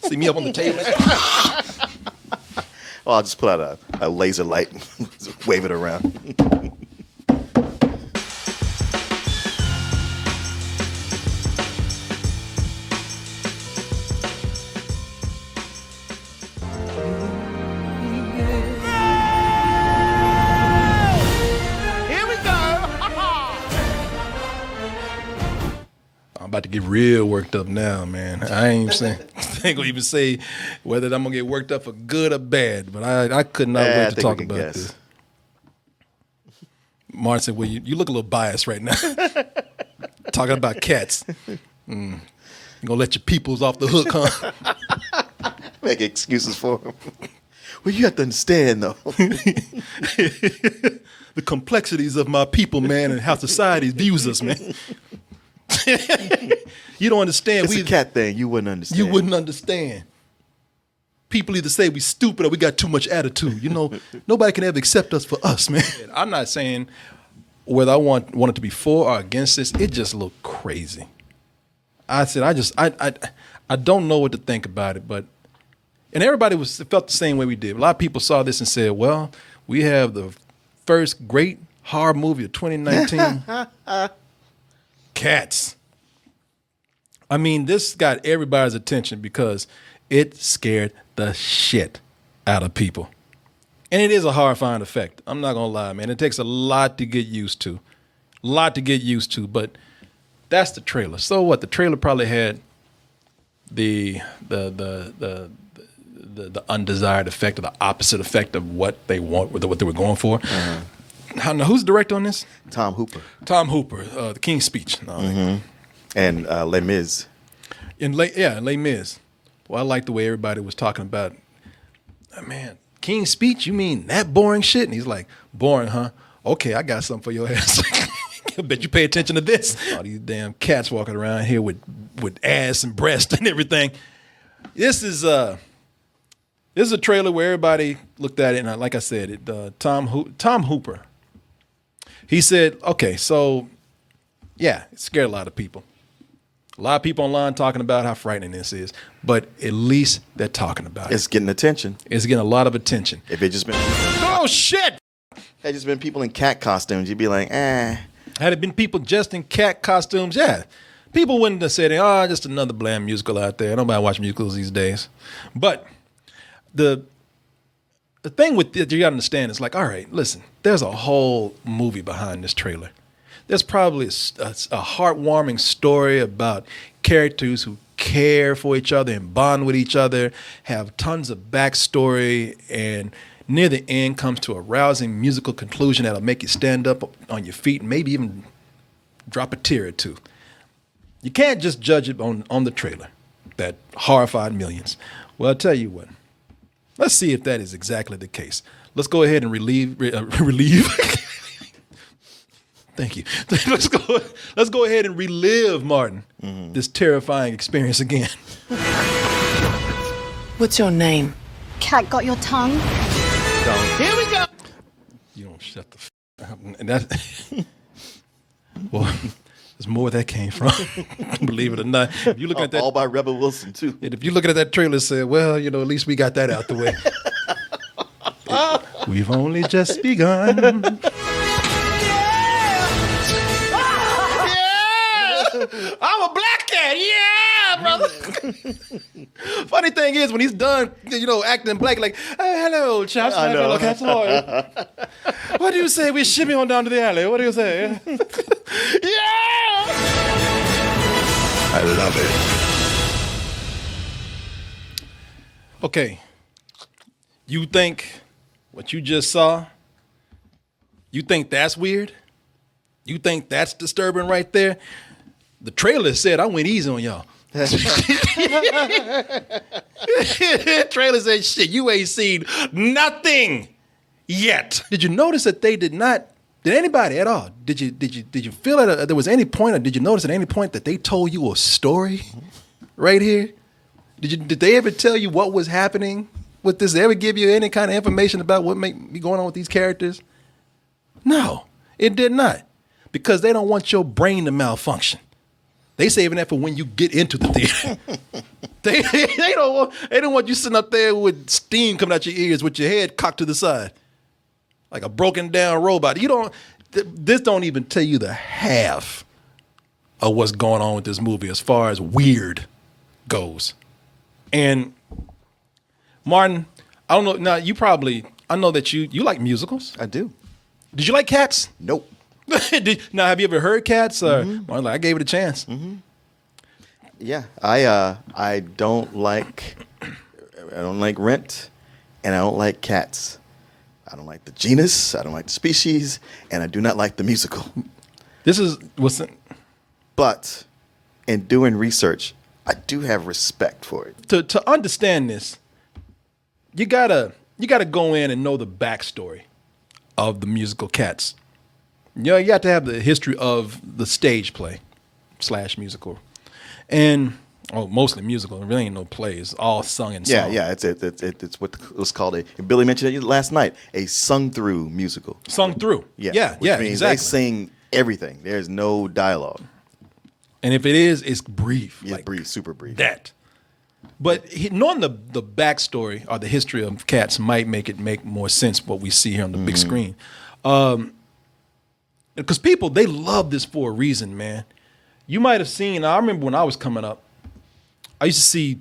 See me up on the table. Oh, I'll just pull out a laser light and wave it around. About to get real worked up now, man. I ain't gonna even say whether I'm gonna get worked up for good or bad, but I could not wait to talk about this. Martin said, well, you look a little biased right now. Talking about cats. You gonna let your peoples off the hook, huh? Make excuses for them. Well, you have to understand, though. The complexities of my people, man, and how society views us, man. You don't understand. It's a cat thing. You wouldn't understand. You wouldn't understand. People either say we stupid or we got too much attitude. You know, nobody can ever accept us for us, man. I'm not saying whether I want it to be for or against this. It just looked crazy. I said, I don't know what to think about it, but and everybody felt the same way we did. A lot of people saw this and said, well, we have the first great horror movie of 2019. Cats. I mean, this got everybody's attention because it scared the shit out of people. And it is a horrifying effect. I'm not going to lie, man. It takes a lot to get used to. But that's the trailer. So what? The trailer probably had the undesired effect or the opposite effect of what they want, what they were going for. Mm-hmm. Now, who's the director on this? Tom Hooper. The King's Speech. No, mm-hmm. And Les Mis. Les Mis. Well, I like the way everybody was talking about, man, King's Speech? You mean that boring shit? And he's like, boring, huh? Okay, I got something for your ass. I bet you pay attention to this. All these damn cats walking around here with ass and breast and everything. This is a trailer where everybody looked at it, and like I said, Tom Hooper. He said, okay, so, yeah, it scared a lot of people. A lot of people online talking about how frightening this is, but at least they're talking about it. It's getting attention. It's getting a lot of attention. If it just been... Oh, shit! Had just been people in cat costumes, you'd be like, eh. Had it been people just in cat costumes, yeah. People wouldn't have said, oh, just another bland musical out there. Nobody watch musicals these days. But the thing with it, you got to understand, is like, all right, listen, there's a whole movie behind this trailer. There's probably a heartwarming story about characters who care for each other and bond with each other, have tons of backstory, and near the end comes to a rousing musical conclusion that'll make you stand up on your feet and maybe even drop a tear or two. You can't just judge it on the trailer that horrified millions. Well, I'll tell you what. Let's see if that is exactly the case. Let's go ahead and relieve. Thank you. Let's go ahead and relive, Martin, this terrifying experience again. What's your name? Cat got your tongue? Here we go. You don't shut the up. And that, well, there's more where that came from. Believe it or not. If you look at that, all by Rebel Wilson too. And if you look at that trailer and say, well, at least we got that out the way. We've only just begun. I'm a black cat, yeah, brother. Funny thing is, when he's done, acting black, like, hey, hello, chaps, my fellow cats, how are you? What do you say we shimmy on down to the alley? What do you say? Yeah! I love it. Okay. You think what you just saw, you think that's weird? You think that's disturbing right there? The trailer said I went easy on y'all. Trailer said, shit, you ain't seen nothing yet. Did you notice that they did not? Did anybody at all? Did you feel that there was any point, or did you notice at any point that they told you a story right here? Did they ever tell you what was happening with this? Did they ever give you any kind of information about what may be going on with these characters? No, it did not, because they don't want your brain to malfunction. They saving that for when you get into the theater. They don't want you sitting up there with steam coming out your ears with your head cocked to the side, like a broken down robot. This don't even tell you the half of what's going on with this movie as far as weird goes. And Martin, I don't know. Now I know that you like musicals. I do. Did you like Cats? Nope. Now, have you ever heard Cats? Martin, I gave it a chance. Mm-hmm. Yeah, I don't like Rent, and I don't like Cats. I don't like the genus, I don't like the species, and I do not like the musical. But in doing research, I do have respect for it. To understand this, you gotta go in and know the backstory of the musical Cats. You got to have the history of the stage play / musical. And mostly musical. There really ain't no plays. All sung in song. Yeah. It's what was called Billy mentioned it last night. A sung through musical. Sung through. Yeah. Which means exactly. they sing everything. There's no dialogue. And if it is, it's brief. It's brief, super brief. That. But knowing the backstory or the history of Cats might make more sense what we see here on the big screen. Because people, they love this for a reason, man. You might have seen, I remember when I was coming up, I used to see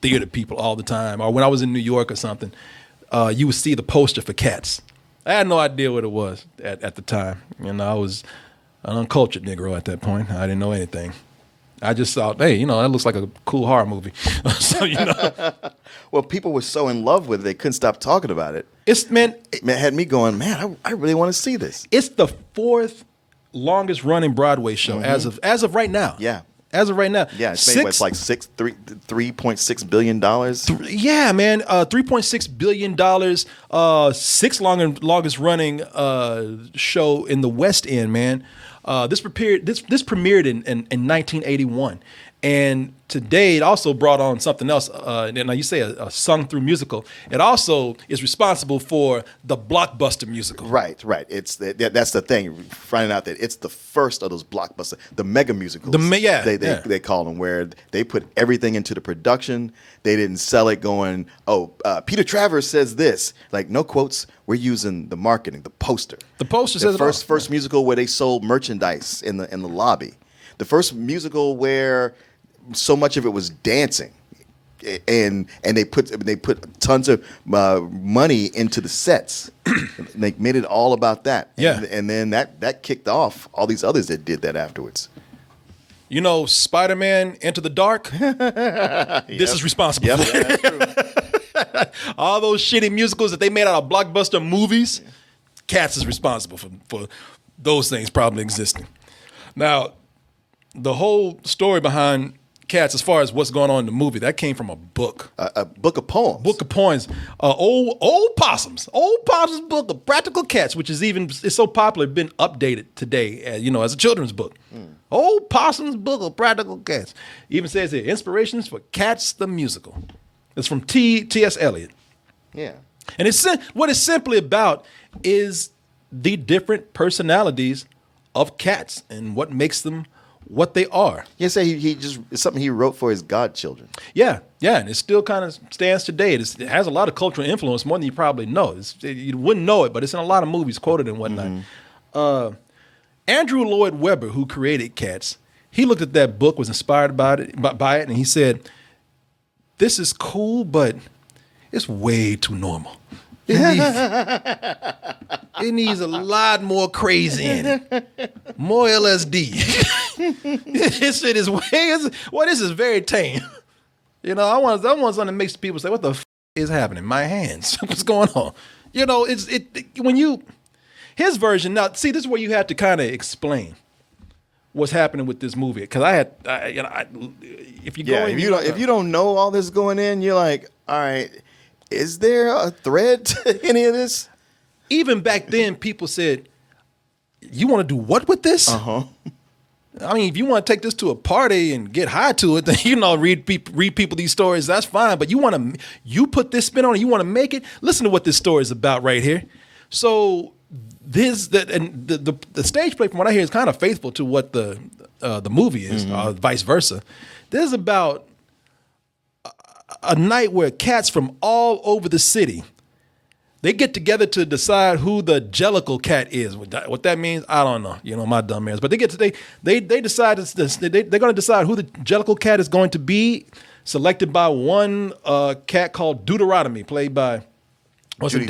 theater people all the time. Or when I was in New York or something, you would see the poster for Cats. I had no idea what it was at the time. I was an uncultured Negro at that point. I didn't know anything. I just thought, hey, that looks like a cool horror movie. So, Well, people were so in love with it, they couldn't stop talking about it. It had me going, man, I really want to see this. It's the 4th longest running Broadway show as of right now. Yeah. As of right now. Yeah, it's made it's like $3.6 billion. Yeah, man. $3.6 billion. 6th longest running show in the West End, man. This premiered in 1981. And today it also brought on something else. Now you say a sung through musical. It also is responsible for the blockbuster musical. Right. That's the thing. Finding out that it's the first of those blockbuster, the mega musicals. They call them, where they put everything into the production. They didn't sell it going, Peter Travers says this. Like, no quotes. We're using the marketing, the poster. The poster says first musical where they sold merchandise in the lobby. The first musical where so much of it was dancing, and they put tons of money into the sets. They made it all about that. Yeah, and then that kicked off all these others that did that afterwards. Spider-Man Into the Dark. This is responsible. Yep, for that's true. All those shitty musicals that they made out of blockbuster movies. Cats is responsible for those things probably existing. Now, the whole story behind Cats, as far as what's going on in the movie, that came from a book. A book of poems. Book of poems. Old Possum's book of practical cats, which is so popular, been updated today, as a children's book. Old Possum's book of practical cats. Even says here, inspirations for Cats the musical. It's from T.S. Eliot. Yeah. And what it's simply about is the different personalities of cats and what makes them what they are. It's something he wrote for his godchildren. Yeah, and it still kind of stands today. It has a lot of cultural influence, more than you probably know. You wouldn't know it, but it's in a lot of movies quoted and whatnot. Andrew Lloyd Webber, who created Cats, he looked at that book, was inspired by it, and he said, "This is cool, but it's way too normal. It needs a lot more crazy in it. More LSD. This shit is this is very tame. I want something that makes people say, what the is happening? My hands. What's going on? His version, now see, this is where you have to kind of explain what's happening with this movie. Because if you don't know all this going in, you're like, all right, is there a thread to any of this? Even back then, people said, you want to do what with this? Uh-huh. I mean, if you want to take this to a party and get high to it, then, read people these stories, that's fine. But you put this spin on it, you want to make it? Listen to what this story is about right here. So the stage play, from what I hear, is kind of faithful to what the movie is, vice versa. This is about a night where cats from all over the city, they get together to decide who the Jellicle cat is. What that means, I don't know. You know, my dumb ass. But they decide they're going to decide who the Jellicle cat is going to be, selected by one cat called Deuteronomy, played by Judi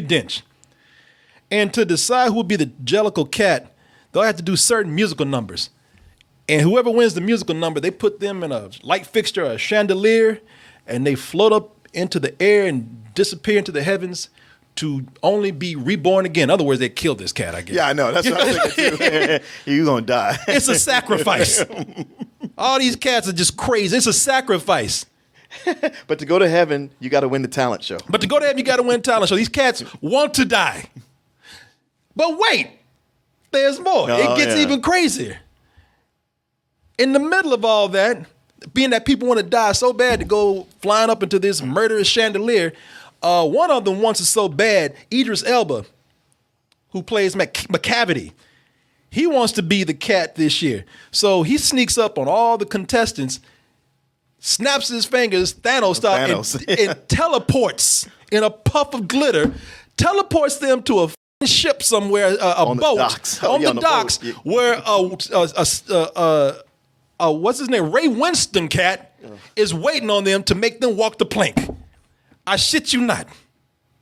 Dench. And to decide who will be the Jellicle cat, they'll have to do certain musical numbers. And whoever wins the musical number, they put them in a light fixture, a chandelier, and they float up into the air and disappear into the heavens to only be reborn again. In other words, they killed this cat, I guess. Yeah, I know. That's what I was thinking too. You're going to die. It's a sacrifice. All these cats are just crazy. It's a sacrifice. But to go to heaven, you got to win the talent show. These cats want to die. But wait, there's more. It gets even crazier. In the middle of all that, being that people want to die so bad to go flying up into this murderous chandelier, one of them wants it so bad, Idris Elba, who plays McCavity, he wants to be the cat this year. So he sneaks up on all the contestants, snaps his fingers, Thanos style, and teleports in a puff of glitter, teleports them to a ship somewhere, a boat on the docks, where what's his name? Ray Winston cat is waiting on them to make them walk the plank. I shit you not.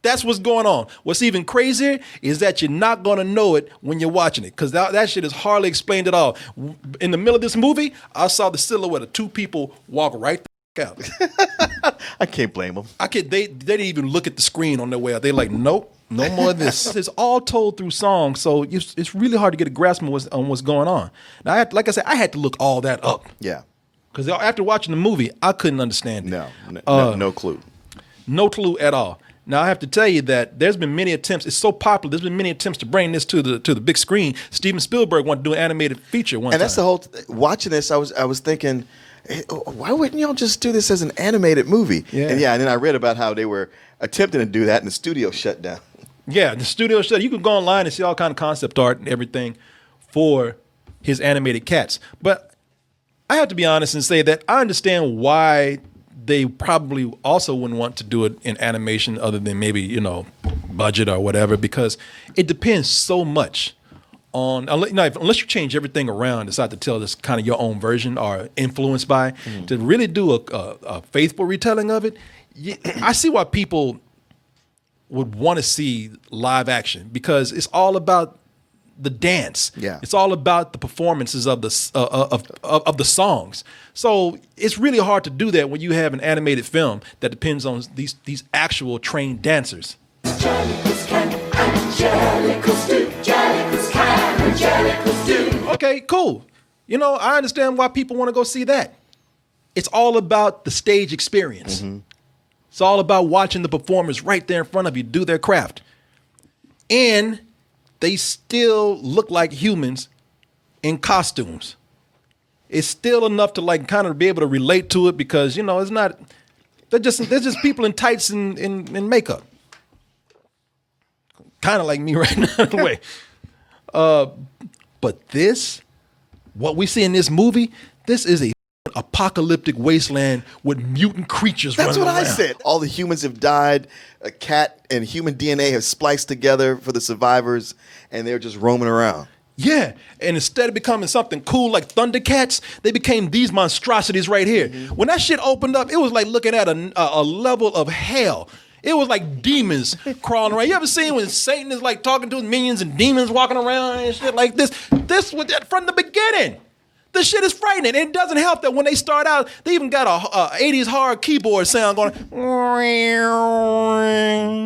That's what's going on. What's even crazier is that you're not going to know it when you're watching it, because that shit is hardly explained at all. In the middle of this movie, I saw the silhouette of two people walk right the out. I can't blame them. They didn't even look at the screen on their way out. They're like, nope, no more of this. It's all told through song, so it's really hard to get a grasp on what's going on. Now, like I said, I had to look all that up. Yeah. Because after watching the movie, I couldn't understand it. No clue. No clue at all. Now, I have to tell you that there's been many attempts. It's so popular. There's been many attempts to bring this to the big screen. Steven Spielberg wanted to do an animated feature one time. And that's the whole watching this, I was thinking, hey, why wouldn't y'all just do this as an animated movie? Yeah. And then I read about how they were attempting to do that and the studio shut down. Yeah, the studio shut. You can go online and see all kind of concept art and everything for his animated cats. But I have to be honest and say that I understand why they probably also wouldn't want to do it in animation other than maybe, budget or whatever, because it depends so much on, unless you change everything around, decide to tell this kind of your own version or influenced by, to really do a faithful retelling of it. I see why people would want to see live action, because it's all about the dance. Yeah. It's all about the performances of the songs. So it's really hard to do that when you have an animated film that depends on these actual trained dancers. Okay, cool. I understand why people want to go see that. It's all about the stage experience. Mm-hmm. It's all about watching the performers right there in front of you do their craft. And they still look like humans in costumes. It's still enough to kind of be able to relate to it, because it's not. They're just people in tights and makeup, kind of like me right now in a way. But what we see in this movie, this is a apocalyptic wasteland with mutant creatures running around. That's what I said. All the humans have died. A cat and human DNA have spliced together for the survivors, and they're just roaming around. Yeah, and instead of becoming something cool like Thundercats, they became these monstrosities right here. Mm-hmm. When that shit opened up, it was like looking at a level of hell. It was like demons crawling around. You ever seen when Satan is like talking to his minions and demons walking around and shit like this? This was from the beginning. This shit is frightening. And it doesn't help that when they start out, they even got a 80s hard keyboard sound going.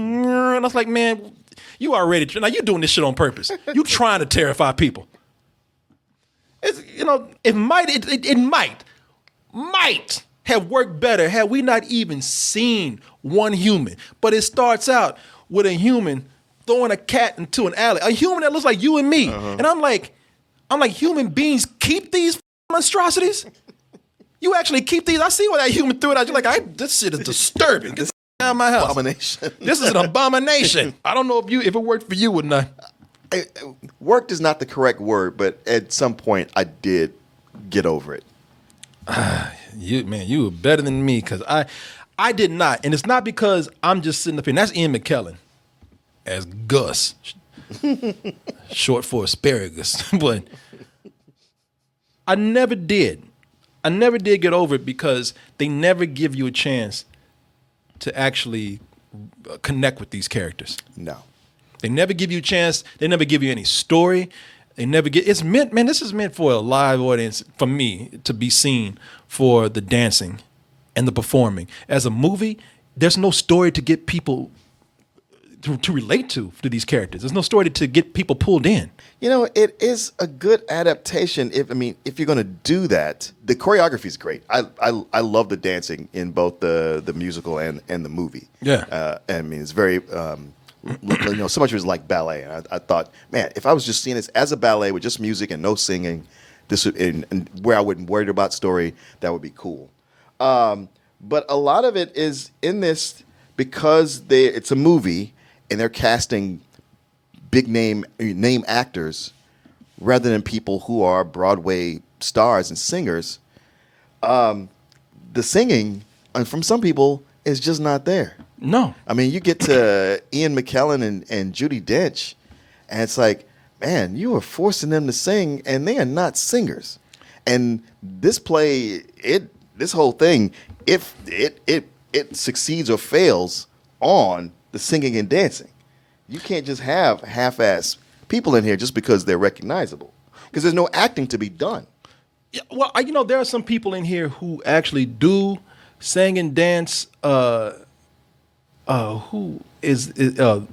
And I was like, man, you already, now you're doing this shit on purpose. You trying to terrify people. It's, it might have worked better had we not even seen one human. But it starts out with a human throwing a cat into an alley. A human that looks like you and me. Uh-huh. And I'm like, human beings keep these monstrosities? You actually keep these? I see why that human threw it out. You're like, this shit is disturbing. Get out of my house. Abomination. This is an abomination. I don't know if it worked for you or not. Worked is not the correct word, but at some point I did get over it. You were better than me because I did not, and it's not because I'm just sitting up here. And that's Ian McKellen as Gus, short for asparagus. But I never did. I never did get over it because they never give you a chance to actually connect with these characters. No. They never give you a chance. They never give you any story. They never get. It's meant, man. This is meant for a live audience, for me to be seen for the dancing and the performing. As a movie, there's no story to get people to relate to these characters. There's no story to get people pulled in. You know, it is a good adaptation. If you're going to do that, the choreography is great. I love the dancing in both the musical and the movie. Yeah. I mean, it's very. So much of it was like ballet, and I thought, man, if I was just seeing this as a ballet with just music and no singing, this would, and where I wouldn't worry about story, that would be cool. But a lot of it is in this because it's a movie and they're casting big name actors rather than people who are Broadway stars and singers. The singing from some people is just not there. No. I mean, you get to Ian McKellen and Judi Dench, and it's like, man, you are forcing them to sing, and they are not singers. And this play, this whole thing, if it succeeds or fails on the singing and dancing, you can't just have half-ass people in here just because they're recognizable, because there's no acting to be done. Yeah, well, there are some people in here who actually do sing and dance. Who is the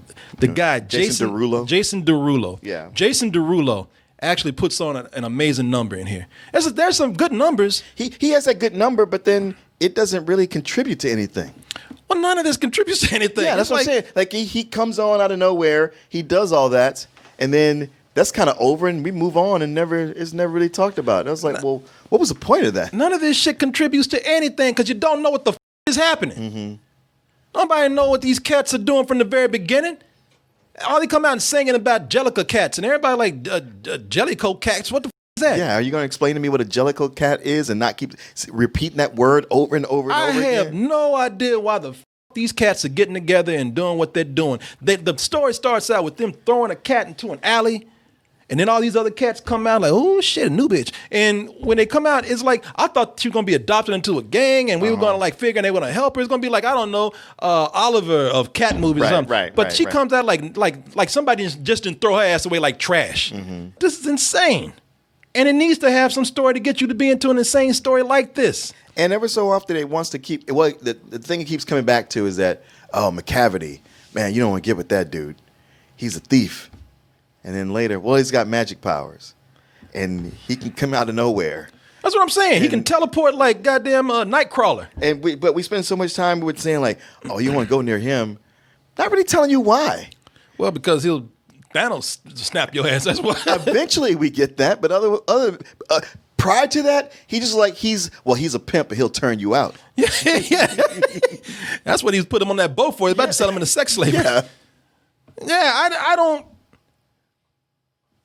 guy? Jason Derulo. Jason Derulo. Yeah. Jason Derulo actually puts on an amazing number in here. There's some good numbers. He has that good number, but then it doesn't really contribute to anything. Well, none of this contributes to anything. Yeah, that's what I'm saying. Like he comes on out of nowhere, he does all that, and then that's kind of over, and we move on, and it's never really talked about. And I was like, well, what was the point of that? None of this shit contributes to anything because you don't know what the is happening. Mm-hmm. Nobody know what these cats are doing from the very beginning. All they come out and singing about Jellicle cats, and everybody like Jellicle cats. What the is that? Yeah, are you going to explain to me what a Jellicle cat is and not keep repeating that word over and over and over again? I have no idea why these cats are getting together and doing what they're doing. The story starts out with them throwing a cat into an alley. And then all these other cats come out like, oh, shit, a new bitch. And when they come out, it's like, I thought she was going to be adopted into a gang and we were going to like figure they were going to help her. It's going to be like, I don't know, Oliver of cat movies or something. But she comes out like somebody just didn't throw her ass away like trash. Mm-hmm. This is insane. And it needs to have some story to get you to be into an insane story like this. And ever so often it wants to keep, well, the thing it keeps coming back to is that, oh, McCavity, man, you don't want to get with that dude. He's a thief. And then later, well, he's got magic powers, and he can come out of nowhere. That's what I'm saying. He can teleport like goddamn Nightcrawler. But we spend so much time with saying like, oh, you want to go near him, not really telling you why. Well, because Thanos snap your ass. That's why. Eventually, we get that, but prior to that, he just like he's a pimp, and he'll turn you out. Yeah. That's what he was putting him on that boat for. He's about to sell him into sex slavery. Yeah. I don't.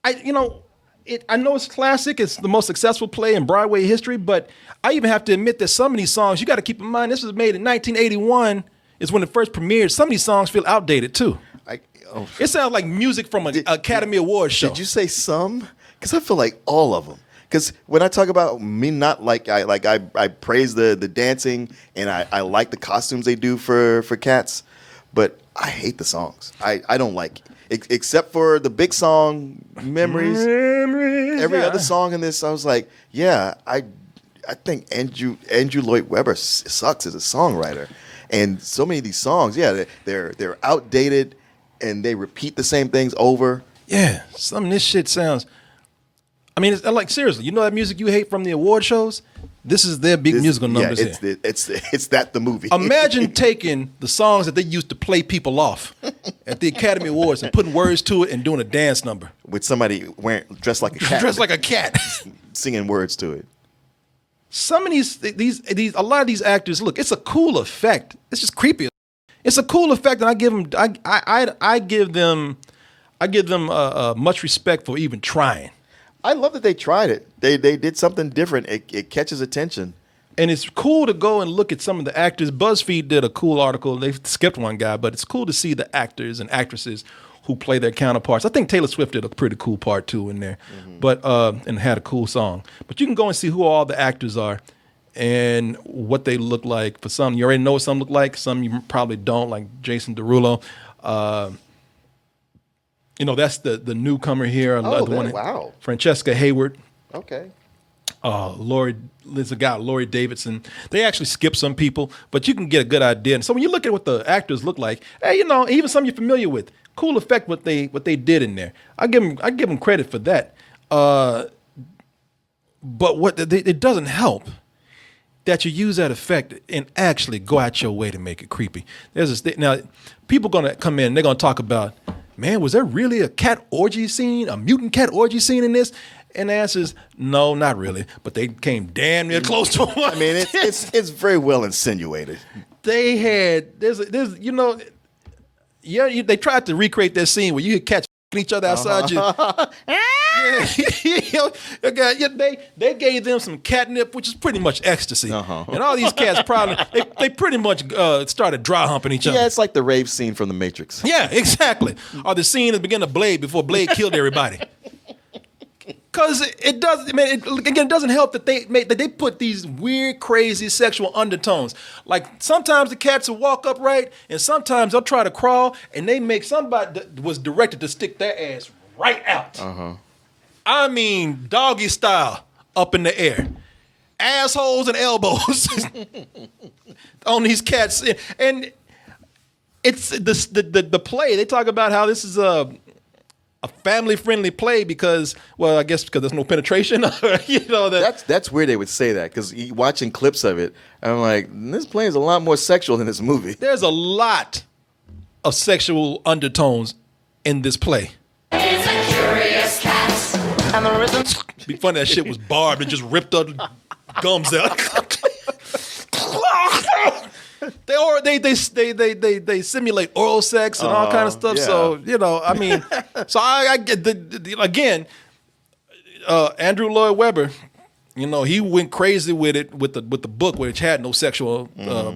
I know it's classic. It's the most successful play in Broadway history, but I even have to admit that some of these songs, you got to keep in mind, this was made in 1981 is when it first premiered. Some of these songs feel outdated too. It sounds like music from an Academy Awards show. Did you say some? Because I feel like all of them. Because when I talk about me, not like I praise the dancing and I like the costumes they do for cats, but I hate the songs. I don't like it. Except for the big song, Memories. Every other song in this, I was like, yeah, I think Andrew Lloyd Webber sucks as a songwriter. And so many of these songs, yeah, they're outdated and they repeat the same things over. Yeah, some of this shit sounds. I mean, it's like seriously, you know that music you hate from the award shows? This is their big musical numbers here. It's that the movie. Imagine taking the songs that they used to play people off at the Academy Awards and putting words to it and doing a dance number. With somebody dressed like a cat. Dressed like a cat. Singing words to it. Some of a lot of these actors, look, it's a cool effect. It's just creepy. It's a cool effect, and I give them much respect for even trying. I love that they tried it. They did something different. It catches attention, And it's cool to go and look at some of the actors. BuzzFeed did a cool article. They skipped one guy, but it's cool to see the actors and actresses who play their counterparts. I think Taylor Swift did a pretty cool part too in there, but and had a cool song. But you can go and see who all the actors are and what they look like. For some, you already know what some look like. Some you probably don't, like Jason Derulo. That's the newcomer here. Wow. Francesca Hayward. Okay. There's a guy, Lori Davidson. They actually skip some people, but you can get a good idea. And so when you look at what the actors look like, hey, even some you're familiar with, cool effect what they did in there. I give them credit for that. But it doesn't help that you use that effect and actually go out your way to make it creepy. Now, people gonna come in, they're gonna talk about, man, was there really a cat orgy scene, a mutant cat orgy scene in this? And the answer is no, not really. But they came damn near close to one. I mean, it's very well insinuated. They had they tried to recreate that scene where you could catch each other outside you. They gave them some catnip, which is pretty much ecstasy. And all these cats probably they pretty much started dry humping each other. Yeah, it's like the rave scene from The Matrix. Yeah, exactly. Or the scene at the beginning of Blade before Blade killed everybody. Because it doesn't help that they put these weird, crazy sexual undertones. Like sometimes the cats will walk upright, and sometimes they'll try to crawl, and they make somebody that was directed to stick their ass right out. I mean, doggy style, up in the air, assholes and elbows on these cats, and it's the play. They talk about how this is a family-friendly play because there's no penetration. That's where they would say that, because watching clips of it, I'm like, this play is a lot more sexual than this movie. There's a lot of sexual undertones in this play. It's a curious cat. And the rhythm. Be funny that shit was barbed and just ripped up gums out. They simulate oral sex and all kind of stuff. Yeah. So I get again. Andrew Lloyd Webber, he went crazy with it with the book, which had no sexual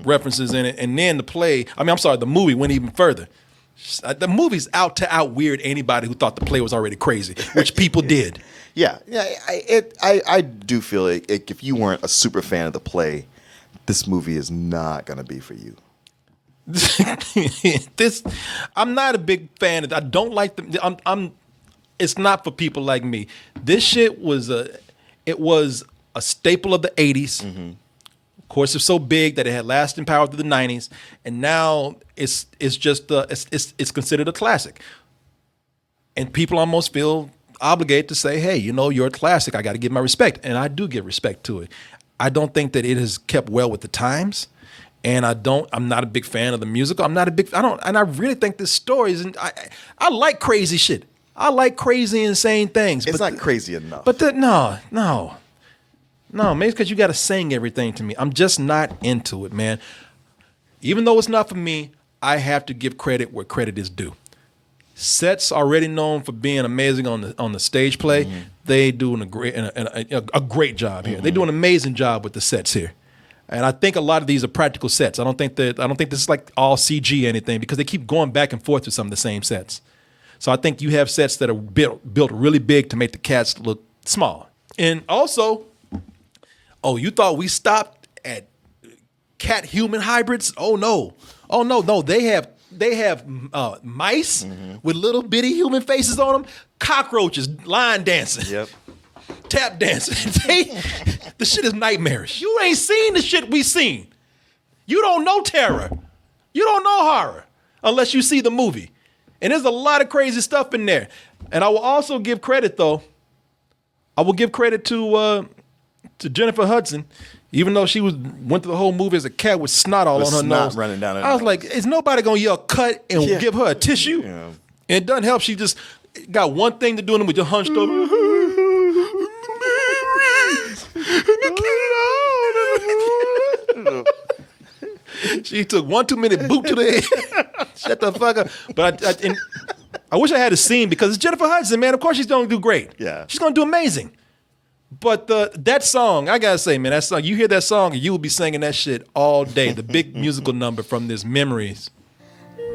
references in it, and then the movie went even further. The movie's out to out weird anybody who thought the play was already crazy, which people did. Yeah. I do feel like if you weren't a super fan of the play, this movie is not going to be for you. I'm not a big fan of. I don't like the. It's not for people like me. This shit was a staple of the '80s. Of course, it's so big that it had lasting power through the '90s, and now it's considered a classic. And people almost feel obligated to say, "Hey, you're a classic. I got to give my respect," and I do give respect to it. I don't think that it has kept well with the times, and I'm not a big fan of the musical. And I really think this story isn't. I like crazy shit. I like crazy, insane things. It's not crazy enough. But no. Maybe it's because you got to sing everything to me. I'm just not into it, man. Even though it's not for me, I have to give credit where credit is due. Sets already known for being amazing on the stage play. They do a great job here. They do an amazing job with the sets here, and I think a lot of these are practical sets. I don't think this is like all CG or anything, because they keep going back and forth with some of the same sets. So I think you have sets that are built really big to make the cats look small. And also, you thought we stopped at cat human hybrids? Oh no. They have mice with little bitty human faces on them, cockroaches, line dancing, tap dancing. The shit is nightmarish. You ain't seen the shit we seen. You don't know terror. You don't know horror unless you see the movie. And there's a lot of crazy stuff in there. And I will also give credit, though. I will give credit to Jennifer Hudson. Even though she went through the whole movie as a cat with snot all on her nose. Running down her I was nose. like, is nobody going to yell cut and give her a tissue? Yeah. And it doesn't help. She just got one thing to do, and we just hunched over. She took one too many boot to the head. Shut the fuck up. But I wish I had a scene, because it's Jennifer Hudson, man. Of course she's going to do great. Yeah. She's going to do amazing. But that song, I gotta say, man, that song, you hear that song and you will be singing that shit all day. The big musical number from this Memories. Memory,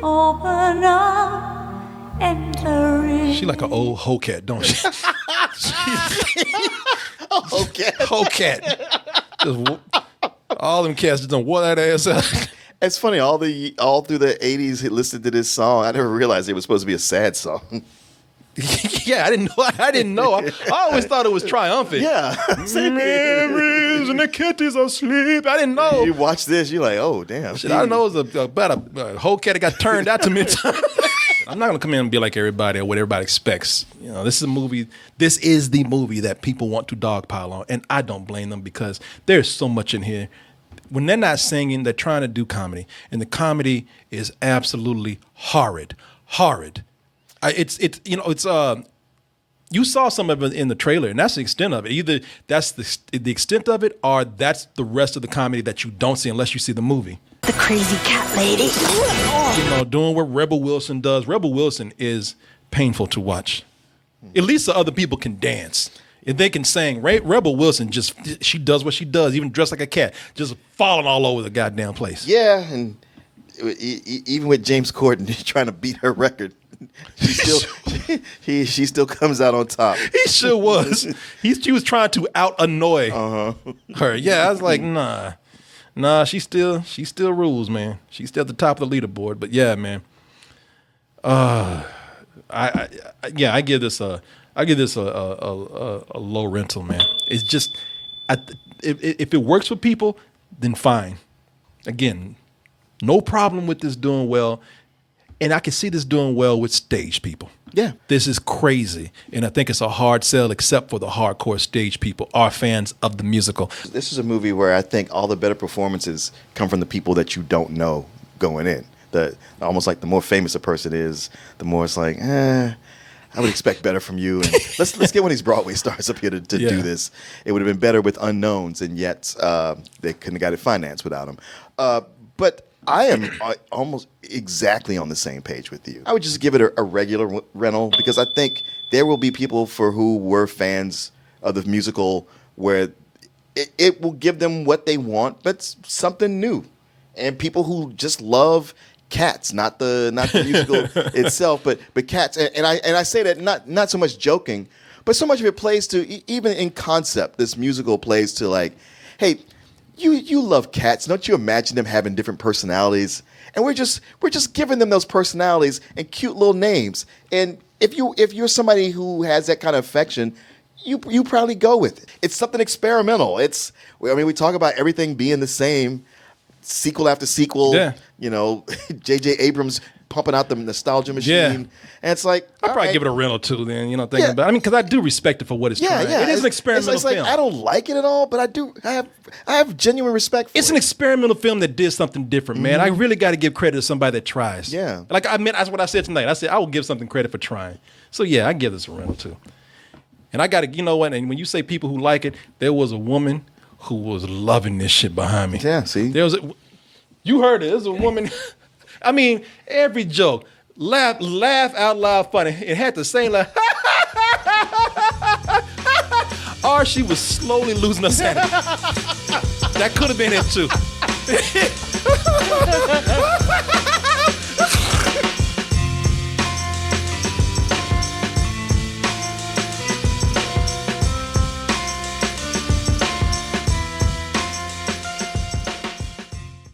open up, enter in. She like an old hoe cat, don't she? Okay. Hoe cat. All them cats just don't wore that ass out. It's funny, all through the 80s he listened to this song. I never realized it was supposed to be a sad song. Yeah, I didn't know. I always thought it was triumphant. Yeah. Memories and the kitties asleep. I didn't know. You watch this, you're like, oh, damn. Shit, I know it was about a whole cat that got turned out to me. I'm not going to come in and be like everybody or what everybody expects. You know, this is a movie. This is the movie that people want to dogpile on. And I don't blame them because there's so much in here. When they're not singing, they're trying to do comedy. And the comedy is absolutely horrid. Horrid. You saw some of it in the trailer, and that's the extent of it. Either that's the extent of it, or that's the rest of the comedy that you don't see unless you see the movie. The crazy cat lady. You know, doing what Rebel Wilson does. Rebel Wilson is painful to watch. At least the other people can dance. If they can sing, Rebel Wilson she does what she does, even dressed like a cat, just falling all over the goddamn place. Yeah, and even with James Corden trying to beat her record, she still comes out on top. He sure was. She was trying to out annoy her. Yeah, I was like, nah. She still rules, man. She's still at the top of the leaderboard. But yeah, man. I give this a low rental, man. It's just if it works for people, then fine. Again, no problem with this doing well. And I can see this doing well with stage people. Yeah. This is crazy. And I think it's a hard sell except for the hardcore stage people, are fans of the musical. This is a movie where I think all the better performances come from the people that you don't know going in. Almost like the more famous a person is, the more it's like, I would expect better from you. And let's get one of these Broadway stars up here to do this. It would have been better with unknowns, and yet they couldn't have got it financed without them. But I am almost exactly on the same page with you. I would just give it a regular rental because I think there will be people for who were fans of the musical where it will give them what they want, but something new. And people who just love Cats, not the musical itself, but Cats. And I say that not so much joking, but so much of it plays to, even in concept, this musical plays to like, hey, you love Cats. Don't you imagine them having different personalities? And we're just giving them those personalities and cute little names. And if you're somebody who has that kind of affection, you probably go with it. It's something experimental. We talk about everything being the same, sequel after sequel. Yeah. You know, J.J. Abrams pumping out the nostalgia machine. Yeah. And it's like, I'll probably give it a rental too then, thinking about it. I mean, because I do respect it for what it's trying. Yeah. It is an experimental it's like, film. I don't like it at all, but I have genuine respect for it. It's an experimental film that did something different, man. I really got to give credit to somebody that tries. Yeah. Like that's what I said tonight. I said I will give something credit for trying. So yeah, I give this a rental too. And I got to, you know what? And when you say people who like it, there was a woman who was loving this shit behind me. Yeah, see? You heard it. There's a woman. I mean, every joke, laugh out loud funny. It had the same laugh. Or she was slowly losing her sanity. That could have been it too.